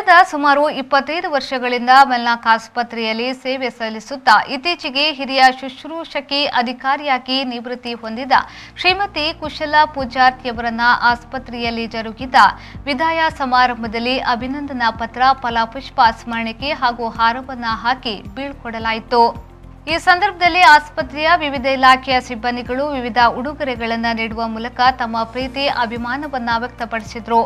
ಕಳೆದ ಸುಮಾರು 25 ವರ್ಷಗಳಿಂದ ವೆನ್ಲಾಕ್ ಆಸ್ಪತ್ರೆಯಲ್ಲಿ ಸೇವೆ ಸಲ್ಲಿಸುತ್ತಾ ಇತ್ತೀಚೆಗೆ ಹಿರಿಯ ಶುಶ್ರೂಷಕಿ ಅಧಿಕಾರಿಯಾಗಿ ನಿವೃತ್ತಿ ಹೊಂದಿದ ಶ್ರೀಮತಿ ಕುಶಲಾ ಪೂಜಾರ್ತಿಯವರನ್ನ ಆಸ್ಪತ್ರೆಯಲ್ಲಿ ಜರುಗಿದ ವಿದಾಯ ಸಮಾರಂಭದಲ್ಲಿ ಅಭಿನಂದನಾ ಪತ್ರ, ಫಲಪುಷ್ಪ ಸ್ಮರಣಿಕೆ ಹಾಗೂ ಹಾರವನ್ನು ಹಾಕಿ ಬೀಳ್ಕೊಡಲಾಯಿತು. ಈ ಸಂದರ್ಭದಲ್ಲಿ ಆಸ್ಪತ್ರೆಯ ವಿವಿಧ ಇಲಾಖೆಯ ಸಿಬ್ಬಂದಿಗಳು ವಿವಿಧ ಉಡುಗೊರೆಗಳನ್ನು ನೀಡುವ ಮೂಲಕ ತಮ್ಮ ಪ್ರೀತಿ ಅಭಿಮಾನವನ್ನ ವ್ಯಕ್ತಪಡಿಸಿದರು.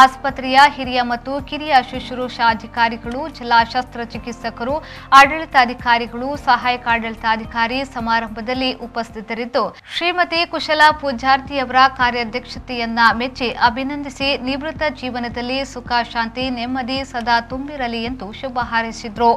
ಆಸ್ಪತ್ರೆಯ ಹಿರಿಯ ಮತ್ತು ಕಿರಿಯ ಶುಶ್ರೂಷಾ ಅಧಿಕಾರಿಗಳು, ಜಿಲ್ಲಾ ಶಸ್ತ್ರಚಿಕಿತ್ಸಕರು, ಆಡಳಿತಾಧಿಕಾರಿಗಳು, ಸಹಾಯಕ ಆಡಳಿತಾಧಿಕಾರಿ ಸಮಾರಂಭದಲ್ಲಿ ಉಪಸ್ಥಿತರಿದ್ದು ಶ್ರೀಮತಿ ಕುಶಲಾ ಪೂಜಾರ್ತಿಯವರ ಕಾರ್ಯದಕ್ಷತೆಯನ್ನ ಮೆಚ್ಚಿ ಅಭಿನಂದಿಸಿ ನಿವೃತ್ತ ಜೀವನದಲ್ಲಿ ಸುಖ, ಶಾಂತಿ, ನೆಮ್ಮದಿ ಸದಾ ತುಂಬಿರಲಿ ಎಂದು ಶುಭ ಹಾರೈಸಿದರು.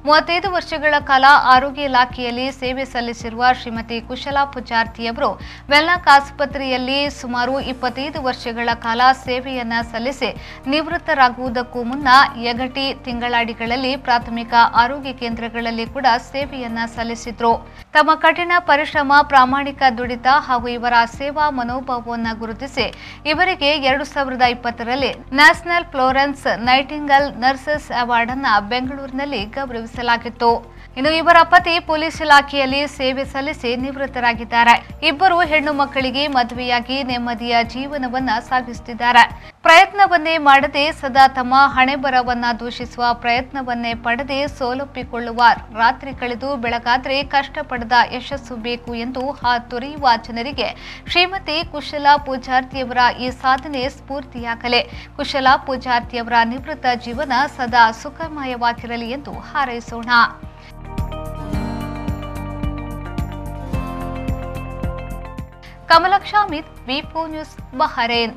35 ವರ್ಷಗಳ ಕಾಲ ಆರೋಗ್ಯ ಇಲಾಖೆಯಲ್ಲಿ ಸೇವೆ ಸಲ್ಲಿಸಿರುವ ಶ್ರೀಮತಿ ಕುಶಲಾ ಪೂಜಾರ್ತಿಯವರು ವೆನ್ಲಾಕ್ ಆಸ್ಪತ್ರೆಯಲ್ಲಿ ಸುಮಾರು 25 ವರ್ಷಗಳ ಕಾಲ ಸೇವೆಯನ್ನ ಸಲ್ಲಿಸಿ ನಿವೃತ್ತರಾಗುವುದಕ್ಕೂ ಮುನ್ನ ಯಗಟಿ, ತಿಂಗಳಾಡಿಗಳಲ್ಲಿ ಪ್ರಾಥಮಿಕ ಆರೋಗ್ಯ ಕೇಂದ್ರಗಳಲ್ಲಿ ಕೂಡ ಸೇವೆಯನ್ನ ಸಲ್ಲಿಸಿದ್ರು. ತಮ್ಮ ಕಠಿಣ ಪರಿಶ್ರಮ, ಪ್ರಾಮಾಣಿಕ ದುಡಿತ ಹಾಗೂ ಇವರ ಸೇವಾ ಮನೋಭಾವವನ್ನು ಗುರುತಿಸಿ ಇವರಿಗೆ 2020ರಲ್ಲಿ national Florence Nightingale nurses award ಅನ್ನು ಬೆಂಗಳೂರಿನಲ್ಲಿ ಗೌರವಿಸಲಾಗಿತ್ತು. ಇನ್ನು ಇವರ ಪತಿ ಪೊಲೀಸ್ ಇಲಾಖೆಯಲ್ಲಿ ಸೇವೆ ಸಲ್ಲಿಸಿ ನಿವೃತ್ತರಾಗಿದ್ದಾರೆ. ಇಬ್ಬರು ಹೆಣ್ಣು ಮಕ್ಕಳಿಗೆ ಮದುವೆಯಾಗಿ ನೆಮ್ಮದಿಯ ಜೀವನವನ್ನ ಸಾಗಿಸುತ್ತಿದ್ದಾರೆ. ಪ್ರಯತ್ನವನ್ನೇ ಮಾಡದೆ ಸದಾ ತಮ್ಮ ಹಣೆಬರವನ್ನ ದೂಷಿಸುವ ಪ್ರಯತ್ನವನ್ನೇ ಪಡೆದೇ ಸೋಲೊಪ್ಪಿಕೊಳ್ಳುವ, ರಾತ್ರಿ ಕಳೆದು ಬೆಳಗಾದ್ರೆ ಕಷ್ಟಪಡದ ಯಶಸ್ಸು ಬೇಕು ಎಂದು ಹಾತೊರೆಯುವ ಜನರಿಗೆ ಶ್ರೀಮತಿ ಕುಶಲಾ ಪೂಜಾರ್ತಿಯವರ ಈ ಸಾಧನೆ ಸ್ಫೂರ್ತಿಯಾಗಲಿ. ಕುಶಲಾ ಪೂಜಾರ್ತಿಯವರ ನಿವೃತ್ತ ಜೀವನ ಸದಾ ಸುಖಮಯವಾಗಿರಲಿ ಎಂದು ಹಾರೈಸೋಣ. ಕಮಲಕ್ಷ ಮಿತ್, ವಿ4 ನ್ಯೂಸ್, ಬಹರೇನ್.